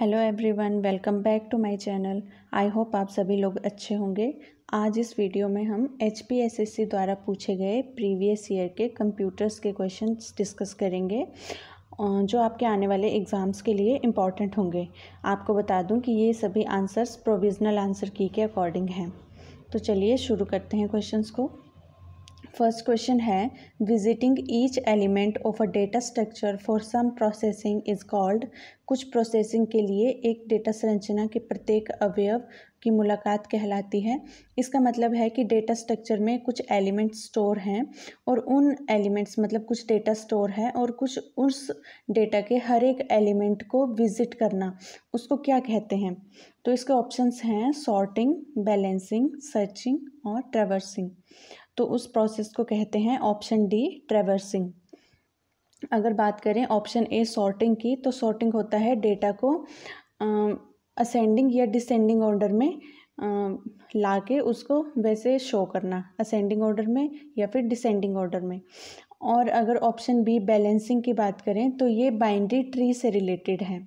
Hello everyone, welcome back to my channel. I hope आप सभी लोग अच्छे होंगे। आज इस वीडियो में हम HPSSC द्वारा पूछे गए प्रीवियस ईयर के कंप्यूटर्स के क्वेश्चंस डिस्कस करेंगे जो आपके आने वाले एग्ज़ाम्स के लिए इम्पॉर्टेंट होंगे। आपको बता दूं कि ये सभी आंसर्स प्रोविज़नल आंसर की के अकॉर्डिंग हैं। तो चलिए शुरू करते हैं क्वेश्चंस को। फर्स्ट क्वेश्चन है, visiting each element of a data structure for some processing is called. कुछ प्रोसेसिंग के लिए एक डेटा संरचना के प्रत्येक अवयव की मुलाकात कहलाती है। इसका मतलब है कि डेटा स्ट्रक्चर में कुछ एलिमेंट्स स्टोर हैं और उन एलिमेंट्स मतलब कुछ डेटा स्टोर है और कुछ उस डेटा के हर एक एलिमेंट को विजिट करना, उसको क्या कहते हैं। तो इसके ऑप्शंस हैं सॉर्टिंग, बैलेंसिंग, सर्चिंग और ट्रैवर्सिंग। तो उस प्रोसेस को कहते हैं ऑप्शन डी ट्रैवर्सिंग। अगर बात करें ऑप्शन ए सॉर्टिंग की, तो सॉर्टिंग होता है डेटा को असेंडिंग या डिसेंडिंग ऑर्डर में ला के उसको वैसे शो करना, असेंडिंग ऑर्डर में या फिर डिसेंडिंग ऑर्डर में। और अगर ऑप्शन बी बैलेंसिंग की बात करें तो ये बाइनरी ट्री से रिलेटेड है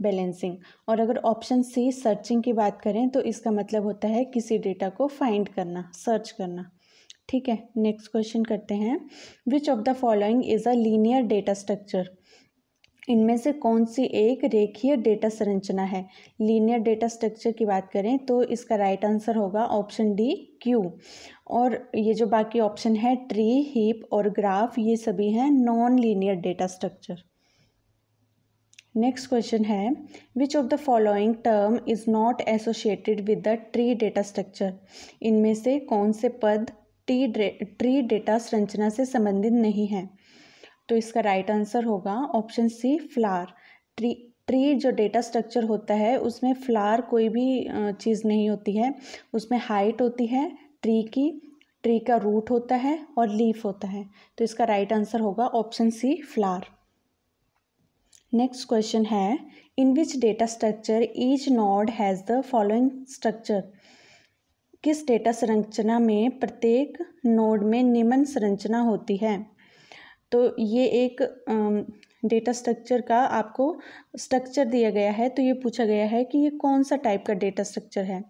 बैलेंसिंग। और अगर ऑप्शन सी सर्चिंग की बात करें तो इसका मतलब होता है किसी डेटा को फाइंड करना, सर्च करना। ठीक है, नेक्स्ट क्वेश्चन करते हैं। विच of the following is a linear data structure. इनमें से कौन सी एक रेखीय डेटा संरचना है। लीनियर डेटा स्ट्रक्चर की बात करें तो इसका राइट आंसर होगा ऑप्शन डी क्यू। और ये जो बाकी ऑप्शन है ट्री, हीप और ग्राफ, ये सभी हैं non linear data structure. Next question है, which of the following term is not associated with the tree data structure. इनमें से कौन से पद ट्री डेटा संरचना से संबंधित नहीं है। तो इसका राइट आंसर होगा ऑप्शन सी फ्लावर। ट्री जो डेटा स्ट्रक्चर होता है उसमें फ्लावर कोई भी चीज़ नहीं होती है, उसमें हाइट होती है ट्री की, ट्री का रूट होता है और लीफ होता है। तो इसका राइट आंसर होगा option C flower. Next question है, in which data structure each node has the following structure. किस डेटा संरचना में प्रत्येक नोड में निम्न संरचना होती है। तो ये एक डेटा स्ट्रक्चर का आपको स्ट्रक्चर दिया गया है, तो ये पूछा गया है कि ये कौन सा टाइप का डेटा स्ट्रक्चर है।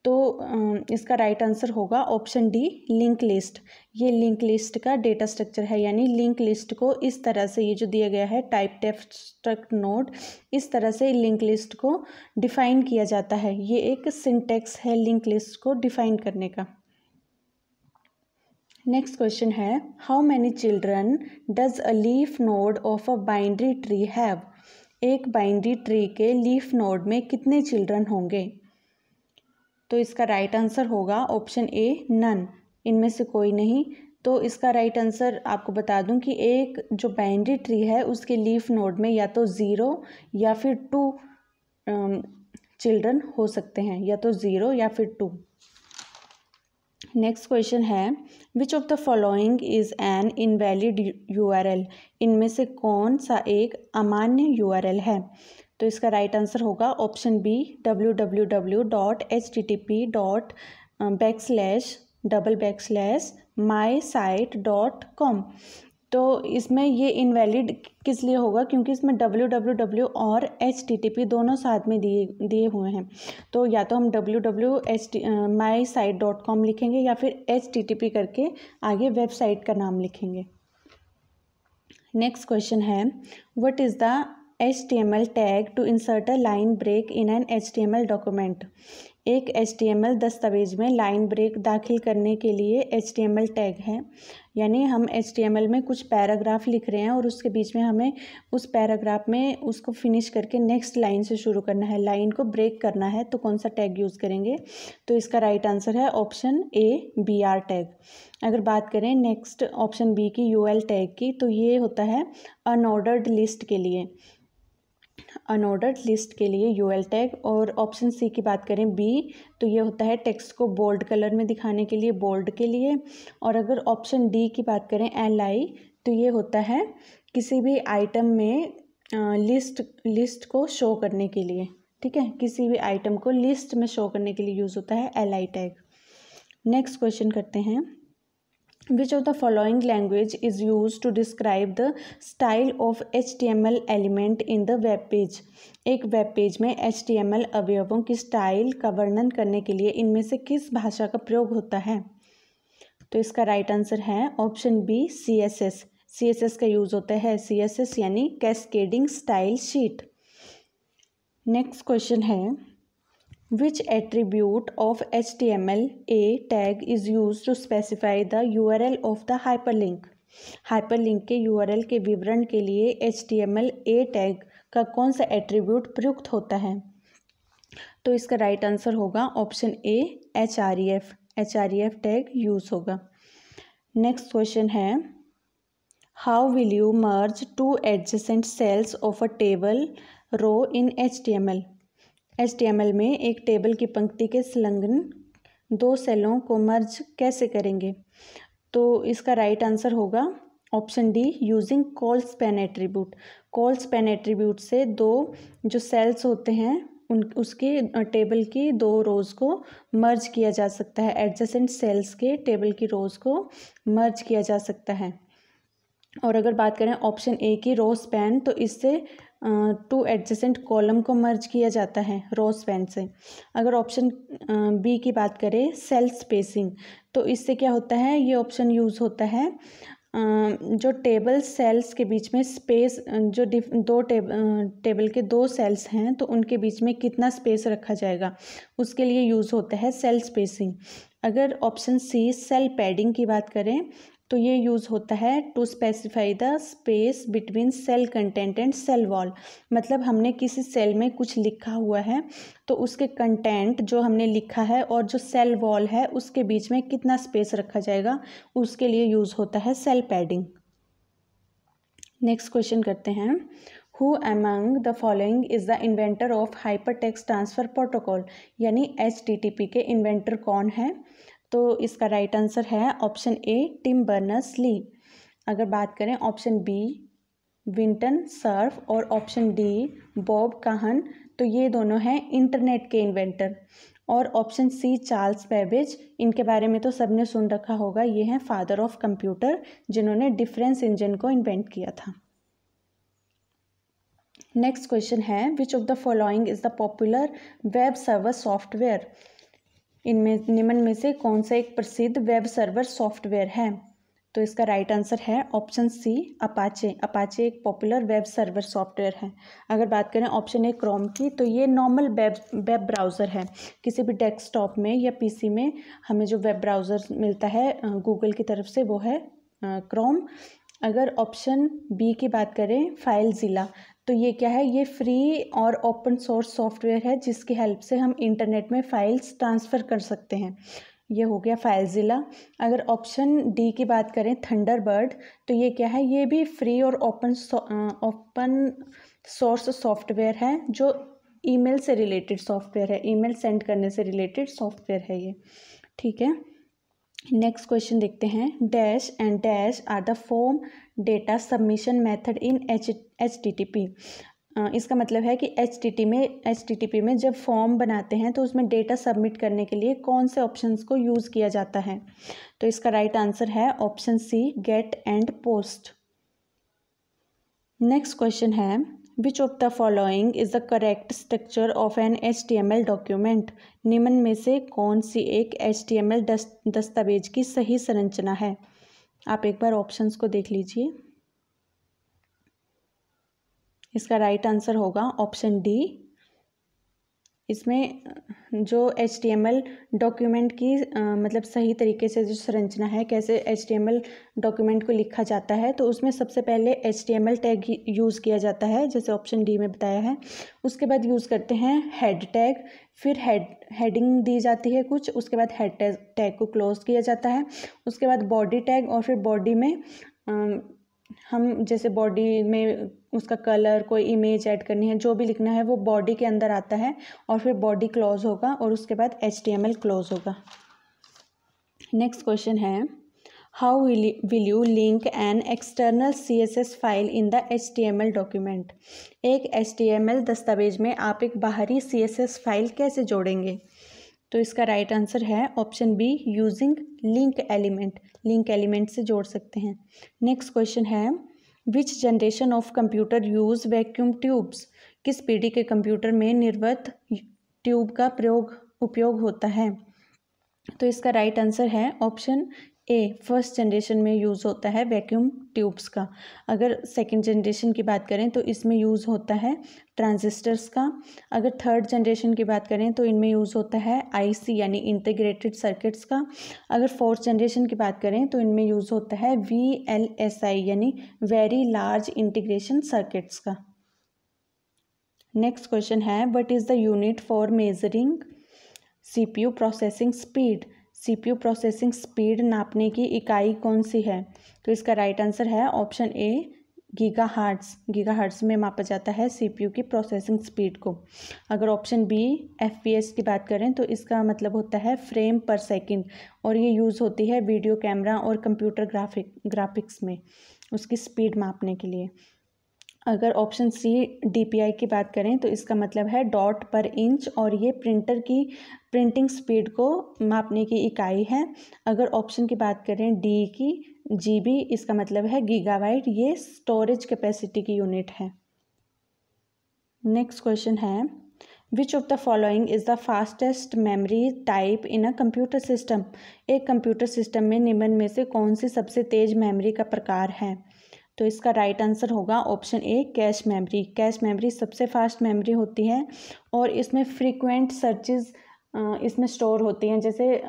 तो इसका राइट आंसर होगा ऑप्शन डी लिंक लिस्ट। ये लिंक लिस्ट का डेटा स्ट्रक्चर है, यानी लिंक लिस्ट को इस तरह से, ये जो दिया गया है टाइप टेक्स्ट स्ट्रक्ट नोड, इस तरह से लिंक लिस्ट को डिफाइन किया जाता है। ये एक सिंटेक्स है लिंक लिस्ट को डिफाइन करने का। नेक्स्ट क्वेश्चन है, how many children does a leaf node of a binary tree have. एक बाइनरी ट्री के लीफ नोड में कितने चिल्ड्रन होंगे। तो इसका राइट आंसर होगा ऑप्शन ए नन, इनमें से कोई नहीं। तो इसका राइट आंसर आपको बता दूं कि एक जो बाइनरी ट्री है उसके लीफ नोड में या तो 0 या फिर 2 चिल्ड्रन हो सकते हैं, या तो 0 या फिर 2। नेक्स्ट क्वेश्चन है, which of the following is an invalid URL। इनमें से कौन सा एक अमान्य URL है। तो इसका राइट आंसर होगा ऑप्शन बी www.http://mysite.com। तो इसमें ये इनवैलिड किस लिए होगा, क्योंकि इसमें www और http दोनों साथ में दिए हुए हैं। तो या तो हम mysite.com लिखेंगे या फिर http करके आगे वेबसाइट का नाम लिखेंगे। नेक्स्ट क्वेश्चन है, what is the HTML tag to insert a line break in an HTML document. एक HTML दस्तावेज में लाइन ब्रेक दाखिल करने के लिए HTML टैग है, यानी हम HTML में कुछ पैराग्राफ लिख रहे हैं और उसके बीच में हमें उस पैराग्राफ में उसको फिनिश करके नेक्स्ट लाइन से शुरू करना है, लाइन को ब्रेक करना है, तो कौन सा टैग यूज़ करेंगे। तो इसका राइट आंसर है ऑप्शन ए BR टैग। अगर बात करें नेक्स्ट ऑप्शन बी की UL टैग की, तो ये होता है अनऑर्डर्ड लिस्ट के लिए, अनऑर्डर्ड लिस्ट के लिए UL टैग। और ऑप्शन सी की बात करें बी, तो ये होता है टेक्स्ट को बोल्ड कलर में दिखाने के लिए, बोल्ड के लिए। और अगर ऑप्शन डी की बात करें LI, तो ये होता है किसी भी आइटम में लिस्ट को शो करने के लिए। ठीक है, किसी भी आइटम को लिस्ट में शो करने के लिए यूज़ होता है LI टैग। नेक्स्ट क्वेश्चन करते हैं, Which of the following language is used to describe the style of HTML element in the web page? एक वेब पेज में HTML अवयवों की स्टाइल का वर्णन करने के लिए इनमें से किस भाषा का प्रयोग होता है? तो इसका राइट आंसर है ऑप्शन बी CSS। CSS का यूज होता है CSS यानी cascading style sheet. Next question है Which attribute of HTML a tag is used to specify the URL of the hyperlink? Hyperlink के URL के विवरण के लिए HTML a टैग का कौन सा एट्रीब्यूट प्रयुक्त होता है? तो इसका राइट आंसर होगा option A href tag use होगा। नेक्स्ट क्वेश्चन है how will you merge two adjacent cells of a table row in HTML में एक टेबल की पंक्ति के संलग्न दो सेलों को मर्ज कैसे करेंगे? तो इसका राइट आंसर होगा option D using call span attribute. Call span attribute से दो जो सेल्स होते हैं उसके टेबल की दो रोज़ को मर्ज किया जा सकता है। एडजेसेंट सेल्स के टेबल की रोज़ को मर्ज किया जा सकता है। और अगर बात करें ऑप्शन ए की रो स्पैन, तो इससे टू एडजेसेंट कॉलम को मर्ज किया जाता है रो स्पैन से। अगर ऑप्शन बी की बात करें सेल स्पेसिंग, तो इससे क्या होता है, ये ऑप्शन यूज़ होता है जो टेबल सेल्स के बीच में स्पेस, जो दो टेबल के दो सेल्स हैं तो उनके बीच में कितना स्पेस रखा जाएगा उसके लिए यूज़ होता है सेल स्पेसिंग। अगर ऑप्शन सी सेल पैडिंग की बात करें तो ये यूज़ होता है to specify the space between cell content and cell wall. मतलब हमने किसी सेल में कुछ लिखा हुआ है तो उसके कंटेंट जो हमने लिखा है और जो सेल वॉल है उसके बीच में कितना स्पेस रखा जाएगा उसके लिए यूज़ होता है सेल पैडिंग। नेक्स्ट क्वेश्चन करते हैं who among the following is the inventor of hyper text transfer protocol, यानी HTTP के इन्वेंटर कौन है? तो इसका राइट आंसर है ऑप्शन ए टिम बर्नर्स-ली। अगर बात करें ऑप्शन बी विंटन सर्फ और ऑप्शन डी बॉब काहन, तो ये दोनों हैं इंटरनेट के इन्वेंटर। और ऑप्शन सी चार्ल्स बेबेज, इनके बारे में तो सबने सुन रखा होगा, ये हैं फादर ऑफ कंप्यूटर जिन्होंने डिफरेंस इंजन को इन्वेंट किया था। नेक्स्ट क्वेश्चन है which of the following is the popular web server software, इनमें निम्न में से कौन सा एक प्रसिद्ध वेब सर्वर सॉफ्टवेयर है? तो इसका राइट आंसर है ऑप्शन सी अपाचे। अपाचे एक पॉपुलर वेब सर्वर सॉफ्टवेयर है। अगर बात करें ऑप्शन ए क्रोम की, तो ये नॉर्मल वेब ब्राउज़र है। किसी भी डेस्कटॉप में या पीसी में हमें जो वेब ब्राउज़र मिलता है गूगल की तरफ से वो है क्रोम। अगर ऑप्शन बी की बात करें फाइलज़िला, तो ये क्या है, ये फ्री और ओपन सोर्स सॉफ्टवेयर है जिसकी हेल्प से हम इंटरनेट में फाइल्स ट्रांसफ़र कर सकते हैं। ये हो गया फाइलज़िला। अगर ऑप्शन डी की बात करें थंडरबर्ड, तो ये क्या है, ये भी फ्री और ओपन सोर्स सॉफ्टवेयर है जो ईमेल से रिलेटेड सॉफ्टवेयर है, ईमेल सेंड करने से रिलेटेड सॉफ्टवेयर है ये। ठीक है, नेक्स्ट क्वेश्चन देखते हैं dash and dash are the form data submission method in HTTP। इसका मतलब है कि HTTP में जब फॉर्म बनाते हैं तो उसमें डेटा सबमिट करने के लिए कौन से ऑप्शंस को यूज़ किया जाता है? तो इसका राइट आंसर है option C get and post. Next question है which of the following is the correct structure of an HTML document, निम्न में से कौन सी एक HTML दस्तावेज की सही संरचना है? आप एक बार ऑप्शंस को देख लीजिए। इसका राइट आंसर होगा ऑप्शन डी। इसमें जो HTML डॉक्यूमेंट की मतलब सही तरीके से जो संरचना है, कैसे HTML डॉक्यूमेंट को लिखा जाता है, तो उसमें सबसे पहले HTML टैग यूज़ किया जाता है जैसे ऑप्शन डी में बताया है। उसके बाद यूज़ करते हैं हेड टैग, फिर हेडिंग दी जाती है कुछ, उसके बाद हेड टैग को क्लोज किया जाता है। उसके बाद बॉडी टैग, और फिर बॉडी में हम जैसे बॉडी में उसका कलर, कोई इमेज ऐड करनी है, जो भी लिखना है वो बॉडी के अंदर आता है, और फिर बॉडी क्लोज होगा और उसके बाद HTML क्लोज होगा। नेक्स्ट क्वेश्चन है how will you link an external CSS file in the HTML document. एक HTML दस्तावेज में आप एक बाहरी CSS फाइल कैसे जोड़ेंगे? तो इसका राइट आंसर है option B, using link element. Link element से जोड़ सकते हैं। नेक्स्ट क्वेश्चन है, which generation of computer use vacuum tubes? किस पीढ़ी के कंप्यूटर में निर्वात ट्यूब का उपयोग होता है? तो इसका राइट आंसर है ऑप्शन ए, फर्स्ट जनरेशन में यूज़ होता है वैक्यूम ट्यूब्स का। अगर सेकंड जनरेशन की बात करें तो इसमें यूज़ होता है ट्रांजिस्टर्स का। अगर थर्ड जनरेशन की बात करें तो इनमें यूज़ होता है आईसी यानी इंटीग्रेटेड सर्किट्स का। अगर फोर्थ जनरेशन की बात करें तो इनमें यूज़ होता है वीएलएसआई यानी वेरी लार्ज इंटीग्रेशन सर्किट्स का। नेक्स्ट क्वेश्चन है, what is the unit for measuring CPU processing speed? CPU processing speed नापने की इकाई कौन सी है? तो इसका राइट आंसर है ऑप्शन ए, गीगाहर्ट्ज़। गीगाहर्ट्ज़ में मापा जाता है सीपीयू की प्रोसेसिंग स्पीड को। अगर ऑप्शन बी, एफपीएस की बात करें तो इसका मतलब होता है फ्रेम पर सेकंड, और ये यूज़ होती है वीडियो कैमरा और कंप्यूटर ग्राफिक्स में उसकी स्पीड मापने के लिए। अगर ऑप्शन सी, डीपीआई की बात करें तो इसका मतलब है डॉट पर इंच, और ये प्रिंटर की प्रिंटिंग स्पीड को मापने की इकाई है। अगर ऑप्शन की बात करें डी की, जीबी, इसका मतलब है गीगाबाइट, ये स्टोरेज कैपेसिटी की यूनिट है। नेक्स्ट क्वेश्चन है, which of the following is the fastest memory type in a computer system? एक कंप्यूटर सिस्टम में निम्न में से कौन सी सबसे तेज मेमोरी का प्रकार है? तो इसका राइट आंसर होगा ऑप्शन ए, कैश मेमोरी। कैश मेमोरी सबसे फास्ट मेमोरी होती है और इसमें फ्रीक्वेंट सर्चेस इसमें स्टोर होती हैं। जैसे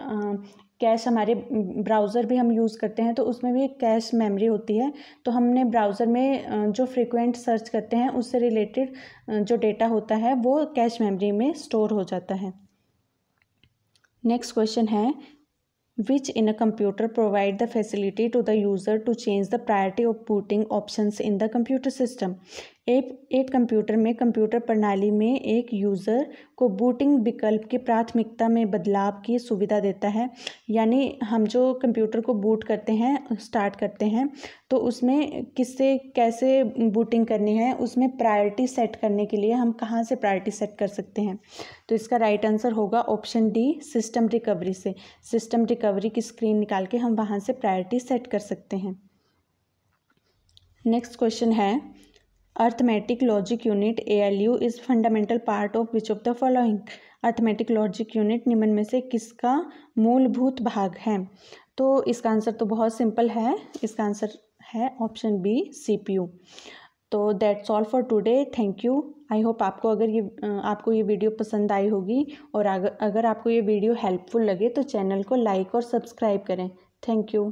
कैश हमारे ब्राउज़र भी हम यूज़ करते हैं तो उसमें भी कैश मेमोरी होती है। तो हमने ब्राउज़र में जो फ्रीक्वेंट सर्च करते हैं उससे रिलेटेड जो डेटा होता है वो कैश मेमोरी में स्टोर हो जाता है। नेक्स्ट क्वेश्चन है, which in a computer provide the facility to the user to change the priority of booting options in the computer system? एक कंप्यूटर में कंप्यूटर प्रणाली में एक यूज़र को बूटिंग विकल्प की प्राथमिकता में बदलाव की सुविधा देता है। यानी हम जो कंप्यूटर को बूट करते हैं, स्टार्ट करते हैं, तो उसमें किससे कैसे बूटिंग करनी है, उसमें प्रायोरिटी सेट करने के लिए हम कहाँ से प्रायोरिटी सेट कर सकते हैं? तो इसका राइट आंसर होगा ऑप्शन डी, सिस्टम रिकवरी से। सिस्टम रिकवरी की स्क्रीन निकाल के हम वहाँ से प्रायोरिटी सेट कर सकते हैं। नेक्स्ट क्वेश्चन है, arithmetic logic unit ALU is fundamental part of which of the following? Arithmetic logic unit निम्न में से किसका मूलभूत भाग है? तो इसका आंसर तो बहुत सिंपल है, इसका आंसर है ऑप्शन बी, CPU। तो that's all for today, thank you. I hope आपको ये वीडियो पसंद आई होगी, और अगर आपको ये वीडियो हेल्पफुल लगे तो चैनल को लाइक और सब्सक्राइब करें। Thank you.